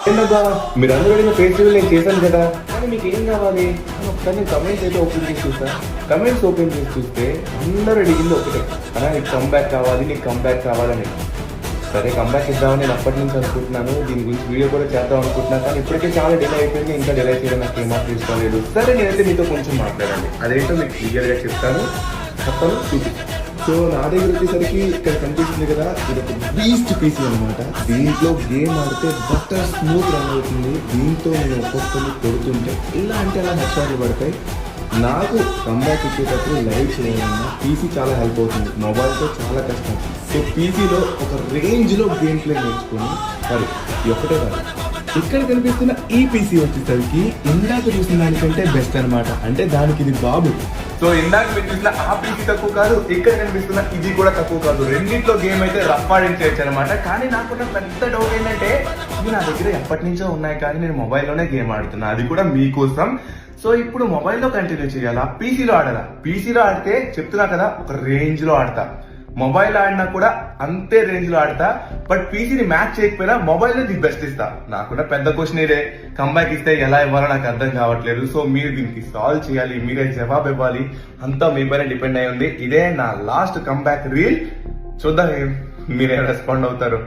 ఏంటబ్బా మీరు అందరూ అడిగిన ఫెస్టివల్ నేను చేశాను కదా, కానీ మీకు ఏం కావాలి అని ఒకసారి నేను కమెంట్స్ అయితే ఓపెన్ చేసి చూస్తా. కమెంట్స్ ఓపెన్ చేసి చూస్తే అందరూ అడిగింది ఒకటే, అలా నీకు కంబ్యాక్ కావాలి, నీకు కంబ్యాక్ కావాలని. సరే కంబ్యాక్ ఇద్దామని నేను అప్పటి నుంచి అనుకుంటున్నాను, దీని గురించి వీడియో కూడా చేద్దాం అనుకుంటున్నాను, కానీ ఇప్పటికే చాలా డిలే అయిపోయింది. ఇంకా డిలే చేయడం నాకు ఏమాత్రం తీసుకోలేదు. సరే నేనైతే మీతో కొంచెం మాట్లాడండి, అదేంటో మీకు క్లియర్గా చెప్తాను, చూపిస్తాను. సో నా దగ్గర వచ్చేసరికి ఇక్కడ కనిపిస్తుంది కదా, ఇది ఒక బీస్ట్ పీసీ అనమాట. దీంట్లో గేమ్ ఆడితే బటర్ స్మూత్ రన్ అవుతుంది. దీంతో నేను ఒక్కొక్కరిని కొడుతుంటే ఇలా అంటే అలా హెచ్ఆర్లు పడతాయి. నాకు కంబ్యాక్ ఇచ్చేటప్పుడు లైవ్ చేయాలన్నా పీసీ చాలా హెల్ప్ అవుతుంది, మొబైల్తో చాలా కష్టం. సో పీసీలో ఒక రేంజ్లో గేమ్ ప్లే నేర్చుకుని మరి ఒకటే కాదు, ఇక్కడ కనిపిస్తున్న ఈ పీసీ వచ్చేసరికి ఇందాక చూసిన దానికంటే బెస్ట్ అనమాట. అంటే దానికి ఇది బాబు. సో ఇందాక మీరు చూసిన ఆ పీసీ తక్కువ కాదు, ఇక్కడ కనిపిస్తున్న ఇది కూడా తక్కువ కాదు. రెండింటిలో గేమ్ అయితే రఫ్ ఆడించవచ్చు అనమాట. కానీ నాకున్న పెద్ద డౌట్ ఏంటంటే, ఇవి నా దగ్గర ఎప్పటి నుంచో ఉన్నాయి, కానీ నేను మొబైల్లోనే గేమ్ ఆడుతున్నా, అది కూడా మీకోసం. సో ఇప్పుడు మొబైల్లో కంటిన్యూ చేయాలా, పీసీలో ఆడాలా? పీసీలో ఆడితే చెప్తున్నా కదా, ఒక రేంజ్లో ఆడతా. మొబైల్ ఆడినా కూడా అంతే రేంజ్ లో ఆడతా. బట్ పీసీని మ్యాచ్ చేయకపోయినా మొబైల్ ది బెస్ట్ ఇస్తా. నాకున్న పెద్ద క్వశ్చన్ ఇదే, కంబ్యాక్ ఇస్తే ఎలా ఇవ్వాలో నాకు అర్థం కావట్లేదు. సో మీరు దీనికి సాల్వ్ చేయాలి, మీరే జవాబు ఇవ్వాలి, అంతా మీ పైన డిపెండ్ అయి ఉంది. ఇదే నా లాస్ట్ కంబ్యాక్ రీల్. చూద్దాం మీరే రెస్పాండ్ అవుతారు.